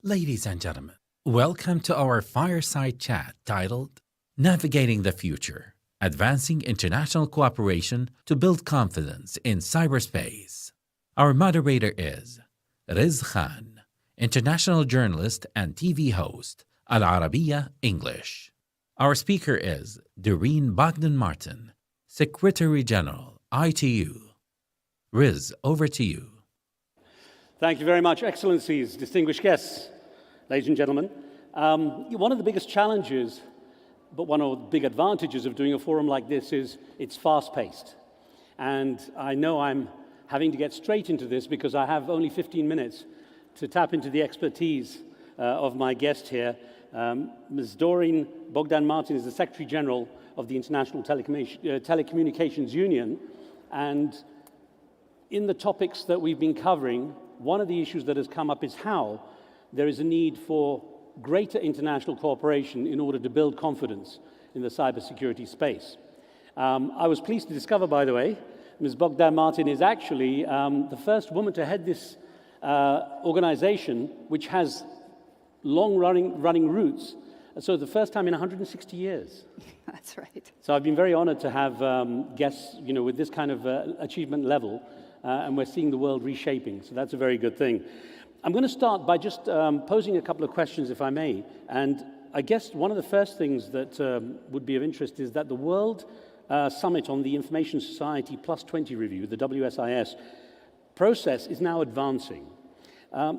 Ladies and gentlemen, welcome to our fireside chat titled Navigating the Future, Advancing International Cooperation to Build Confidence in Cyberspace. Our moderator is Riz Khan, international journalist and TV host, Al Arabiya English. Our speaker is Doreen Bodgan-Martin, Secretary General, ITU. Riz, over to you. Thank you very much, Excellencies, distinguished guests, ladies and gentlemen. One of the biggest challenges, but one of the big advantages of doing a forum like this is it's fast-paced. And I know I'm having to get straight into this because I have only 15 minutes to tap into the expertise of my guest here. Ms. Doreen Bodgan-Martin is the Secretary General of the International Telecommunications Union. And in the topics that we've been covering, one of the issues that has come up is how there is a need for greater international cooperation in order to build confidence in the cybersecurity space. I was pleased to discover, by the way, Ms. Bodgan-Martin is actually the first woman to head this organization, which has long-running roots. So the first time in 160 years. That's right. So I've been very honored to have guests, with this kind of achievement level. And we're seeing the world reshaping, so that's a very good thing. I'm going to start by just posing a couple of questions, if I may. And I guess one of the first things that would be of interest is that the World Summit on the Information Society Plus 20 review, the WSIS process, is now advancing.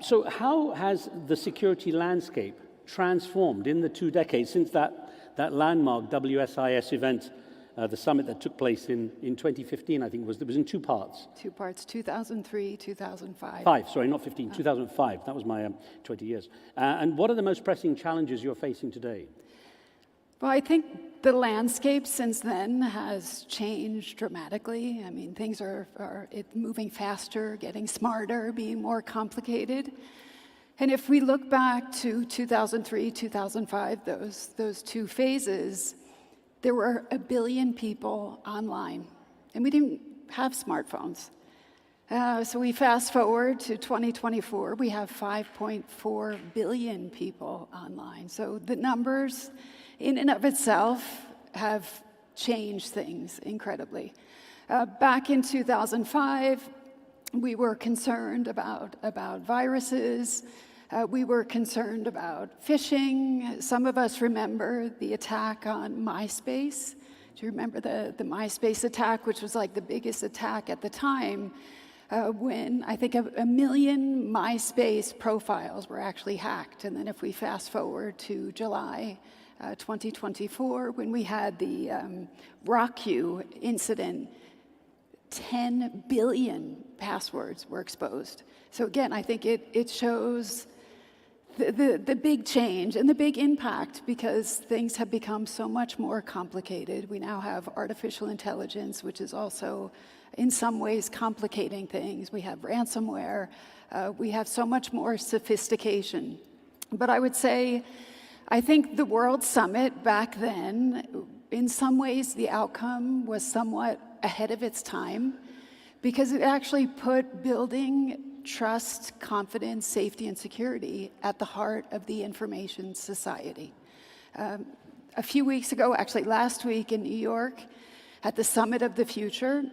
So how has the security landscape transformed in the 2 decades since that landmark WSIS event, the summit that took place in 2015, I think it was in 2 parts. 2 parts, 2003, 2005. 2005. That was my 20 years. And what are the most pressing challenges you're facing today? Well, I think the landscape since then has changed dramatically. I mean, things are moving faster, getting smarter, being more complicated. And if we look back to 2003, 2005, those 2 phases, there were 1 billion people online, and we didn't have smartphones. So we fast forward to 2024, we have 5.4 billion people online. So the numbers in and of itself have changed things incredibly. Back in 2005, we were concerned about viruses. We were concerned about phishing. Some of us remember the attack on MySpace. Do you remember the MySpace attack, which was like the biggest attack at the time, when I think 1 million MySpace profiles were actually hacked? And then if we fast forward to July 2024, when we had the RockU incident, 10 billion passwords were exposed. So again, I think it shows the big change and the big impact because things have become so much more complicated. We now have artificial intelligence, which is also in some ways complicating things. We have ransomware. We have so much more sophistication. But I would say, I think the World Summit back then, in some ways the outcome was somewhat ahead of its time because it actually put building trust, confidence, safety, and security at the heart of the information society. A few weeks ago, actually last week in New York, at the Summit of the Future,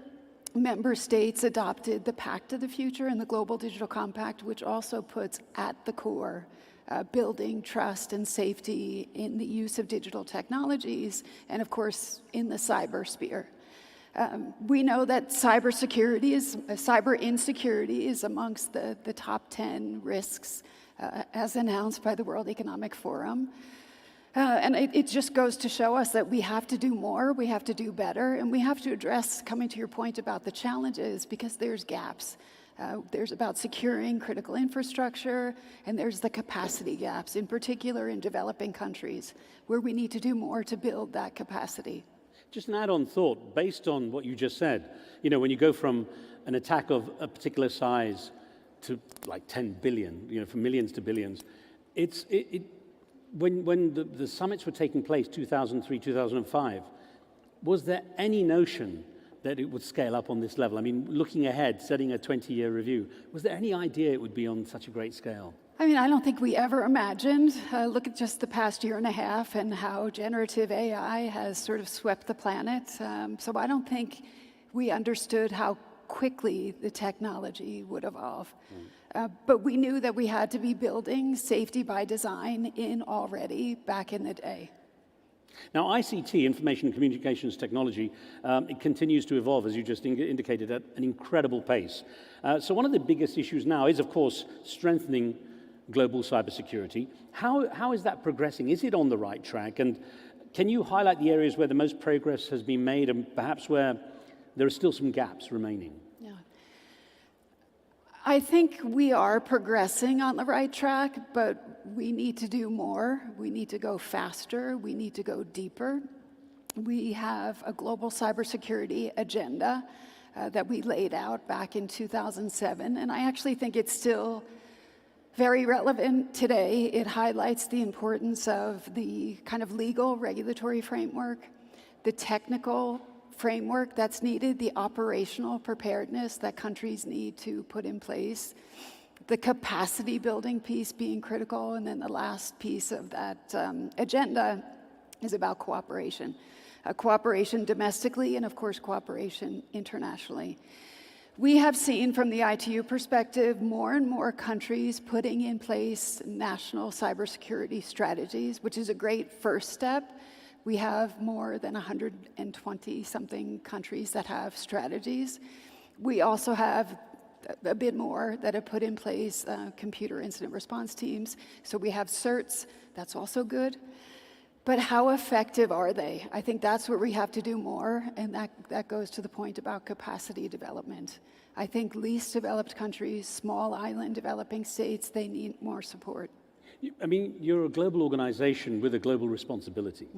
member states adopted the Pact of the Future and the Global Digital Compact, which also puts at the core building trust and safety in the use of digital technologies, and of course, in the cyber sphere. We know that cyber insecurity is amongst the top 10 risks as announced by the World Economic Forum. And it just goes to show us that we have to do more, we have to do better, and we have to address, coming to your point about the challenges, because there's gaps. There's about securing critical infrastructure, and there's the capacity gaps, in particular in developing countries, where we need to do more to build that capacity. Just an add-on thought, based on what you just said, when you go from an attack of a particular size to like 10 billion, from millions to billions, when the summits were taking place, 2003, 2005, was there any notion that it would scale up on this level? I mean, looking ahead, setting a 20-year review, was there any idea it would be on such a great scale? I mean, I don't think we ever imagined. Look at just the past year and a half and how generative AI has sort of swept the planet. So I don't think we understood how quickly the technology would evolve. But we knew that we had to be building safety by design in already back in the day. Now, ICT, information and communications technology, it continues to evolve, as you just indicated, at an incredible pace. So one of the biggest issues now is, of course, strengthening global cybersecurity. How is that progressing? Is it on the right track? And can you highlight the areas where the most progress has been made and perhaps where there are still some gaps remaining? Yeah. I think we are progressing on the right track, but we need to do more. We need to go faster. We need to go deeper. We have a global cybersecurity agenda that we laid out back in 2007, and I actually think it's still very relevant today. It highlights the importance of the kind of legal regulatory framework, the technical framework that's needed, the operational preparedness that countries need to put in place, the capacity building piece being critical, and then the last piece of that agenda is about cooperation. Cooperation domestically and, of course, cooperation internationally. We have seen from the ITU perspective more and more countries putting in place national cybersecurity strategies, which is a great first step. We have more than 120-something countries that have strategies. We also have a bit more that have put in place computer incident response teams. So we have CERTs, that's also good. But how effective are they? I think that's where we have to do more, and that goes to the point about capacity development. I think least developed countries, small island developing states, they need more support. I mean, you're a global organization with a global responsibility.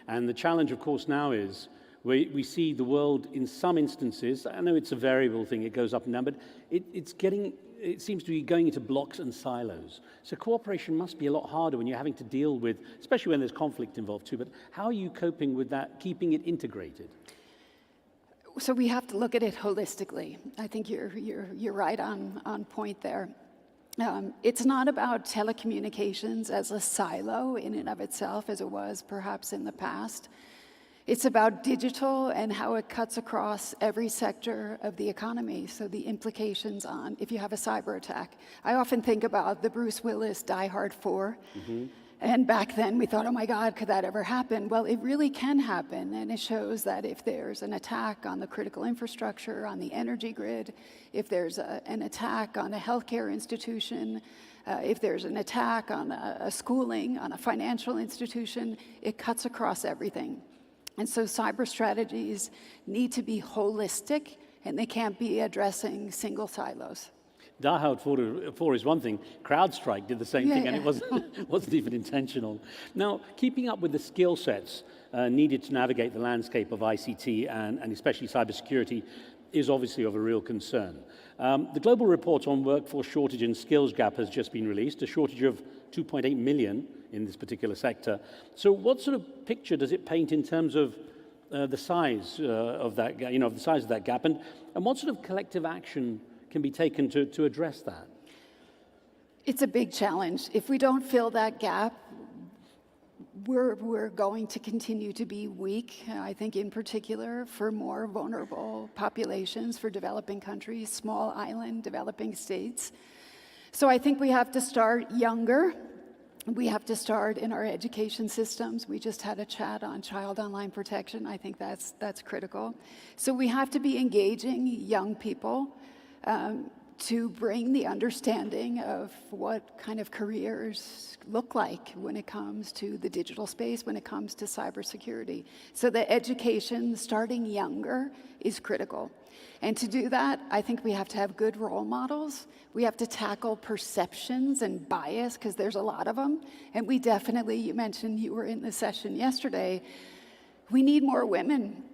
And the challenge, of course, now is we see the world in some instances, I know it's a variable thing, it goes up and down, but it seems to be going into blocks and silos. So cooperation must be a lot harder when you're having to deal with, especially when there's conflict involved too, but how are you coping with that, keeping it integrated? So we have to look at it holistically. I think you're right on point there. It's not about telecommunications as a silo in and of itself, as it was perhaps in the past. It's about digital and how it cuts across every sector of the economy. So the implications on if you have a cyber attack. I often think about the Bruce Willis Die Hard 4. And back then we thought, oh my God, could that ever happen? Well, it really can happen. And it shows that if there's an attack on the critical infrastructure, on the energy grid, if there's an attack on a healthcare institution, if there's an attack on a schooling, on a financial institution, it cuts across everything. And so cyber strategies need to be holistic, and they can't be addressing single silos. Die Hard 4 is one thing. CrowdStrike did the same thing, and it wasn't even intentional. Now, keeping up with the skill sets needed to navigate the landscape of ICT and especially cybersecurity is obviously of a real concern. The global report on workforce shortage and skills gap has just been released, a shortage of 2.8 million in this particular sector. So what sort of picture does it paint in terms of the size of that, the size of that gap, and what sort of collective action can be taken to address that? It's a big challenge. If we don't fill that gap, we're going to continue to be weak, I think in particular for more vulnerable populations, for developing countries, small island developing states. So I think we have to start younger. We have to start in our education systems. We just had a chat on child online protection. I think that's critical. So we have to be engaging young people to bring the understanding of what kind of careers look like when it comes to the digital space, when it comes to cybersecurity. So the education starting younger is critical. And to do that, I think we have to have good role models. We have to tackle perceptions and bias, because there's a lot of them. And we definitely, you mentioned you were in the session yesterday, we need more women,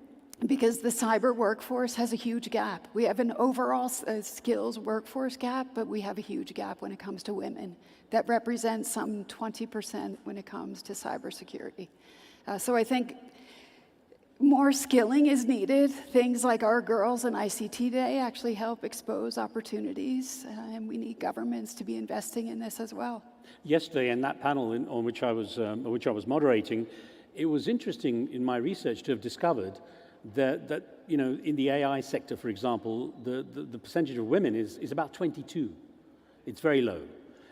because the cyber workforce has a huge gap. We have an overall skills workforce gap, but we have a huge gap when it comes to women. That represents some 20% when it comes to cybersecurity. So I think More skilling is needed. Things like our Girls in ICT Day actually help expose opportunities, and we need governments to be investing in this as well. Yesterday, in that panel on which I was moderating, it was interesting in my research to have discovered that you know, in the AI sector, for example, the percentage of women is about 22. It's very low.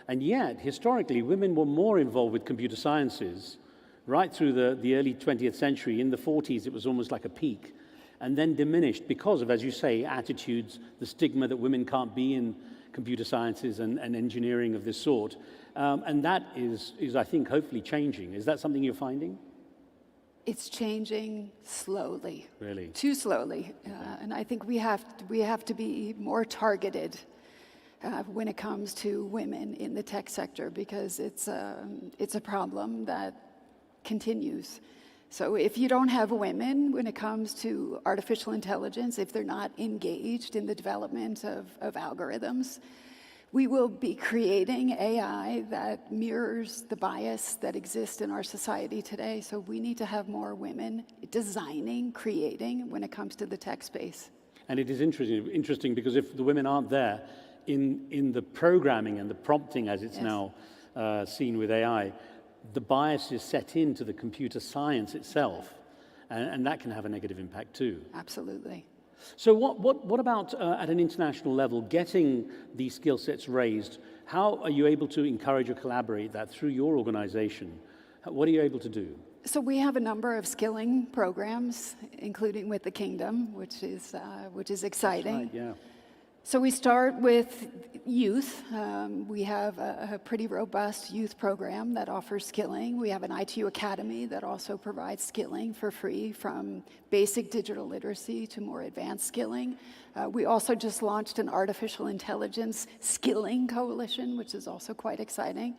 And yet, historically, women were more involved with computer sciences right through the early 20th century. In the 40s, it was almost like a peak, and then diminished because of, as you say, attitudes, the stigma that women can't be in computer sciences and engineering of this sort. And that is, I think, hopefully changing. Is that something you're finding? It's changing slowly. Really? Too slowly. And I think we have to be more targeted when it comes to women in the tech sector, because it's a problem that continues. So if you don't have women when it comes to artificial intelligence, if they're not engaged in the development of algorithms, we will be creating AI that mirrors the bias that exists in our society today. So we need to have more women designing, creating when it comes to the tech space. And it is interesting because if the women aren't there in the programming and the prompting, as it's now seen with AI, the bias is set into the computer science itself, and that can have a negative impact too. Absolutely. So what about at an international level, getting these skill sets raised? How are you able to encourage or collaborate that through your organization? What are you able to do? So we have a number of skilling programs, including with the Kingdom, which is exciting. That's right, yeah. So we start with youth. We have a pretty robust youth program that offers skilling. We have an ITU Academy that also provides skilling for free, from basic digital literacy to more advanced skilling. We also just launched an artificial intelligence skilling coalition, which is also quite exciting.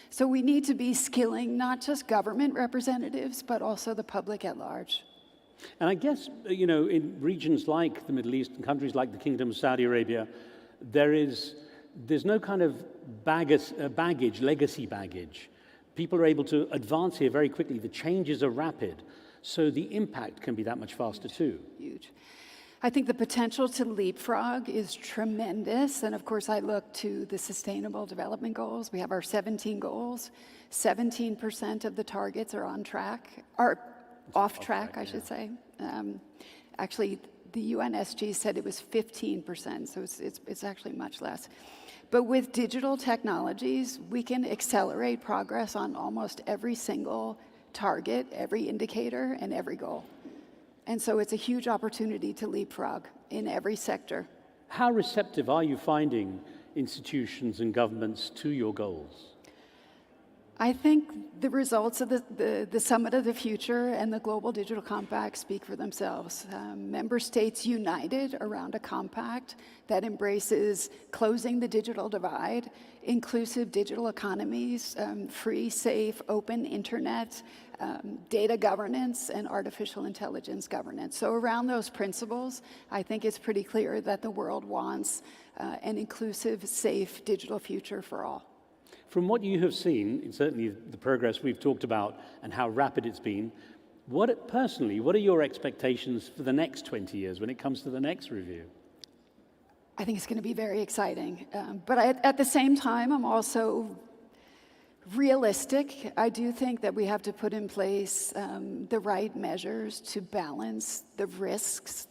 So we need to be skilling not just government representatives, but also the public at large. And I guess, you know, in regions like the Middle East and countries like the Kingdom of Saudi Arabia, there's no kind of baggage, legacy baggage. People are able to advance here very quickly. The changes are rapid, so the impact can be that much faster too. Huge. I think the potential to leapfrog is tremendous. And of course, I look to the Sustainable Development Goals. We have our 17 goals. 17% of the targets are on track, or off track, I should say. Actually, the UNSG said it was 15%, so it's actually much less. But with digital technologies, we can accelerate progress on almost every single target, every indicator, and every goal. And so it's a huge opportunity to leapfrog in every sector. How receptive are you finding institutions and governments to your goals? I think the results of the Summit of the Future and the Global Digital Compact speak for themselves. Member states united around a compact that embraces closing the digital divide, inclusive digital economies, free, safe, open internet, data governance, and artificial intelligence governance. So around those principles, I think it's pretty clear that the world wants an inclusive, safe digital future for all. From what you have seen, and certainly the progress we've talked about and how rapid it's been, what are your expectations for the next 20 years when it comes to the next review? I think it's going to be very exciting. But at the same time, I'm also realistic. I do think that we have to put in place the right measures to balance the risks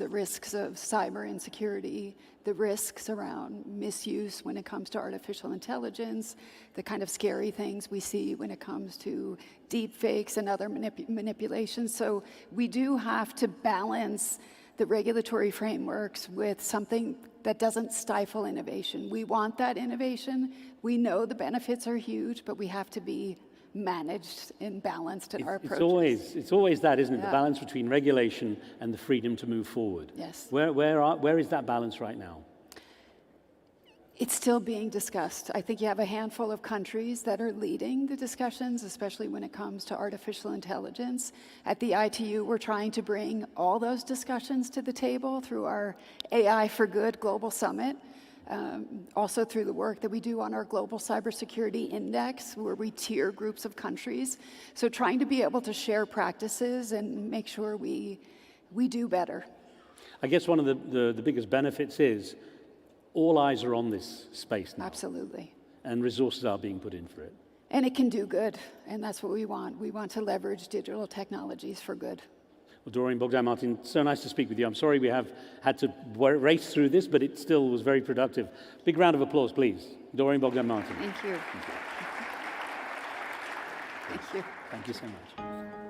of cyber insecurity, the risks around misuse when it comes to artificial intelligence, the kind of scary things we see when it comes to deep fakes and other manipulations. So we do have to balance the regulatory frameworks with something that doesn't stifle innovation. We want that innovation. We know the benefits are huge, but we have to be managed and balanced in our approaches. It's always that, isn't it? Yeah. The balance between regulation and the freedom to move forward. Yes. Where is that balance right now? It's still being discussed. I think you have a handful of countries that are leading the discussions, especially when it comes to artificial intelligence. At the ITU, we're trying to bring all those discussions to the table through our AI for Good Global Summit. Also through the work that we do on our Global Cybersecurity Index, where we tier groups of countries. So trying to be able to share practices and make sure we we do better. I guess one of the biggest benefits is all eyes are on this space now. Absolutely. And resources are being put in for it. And it can do good, and that's what we want. We want to leverage digital technologies for good. Well, Doreen Bodgan-Martin, so nice to speak with you. I'm sorry we have had to race through this, but it still was very productive. Big round of applause, please. Doreen Bodgan-Martin. Thank you. Thank you. Thank you so much.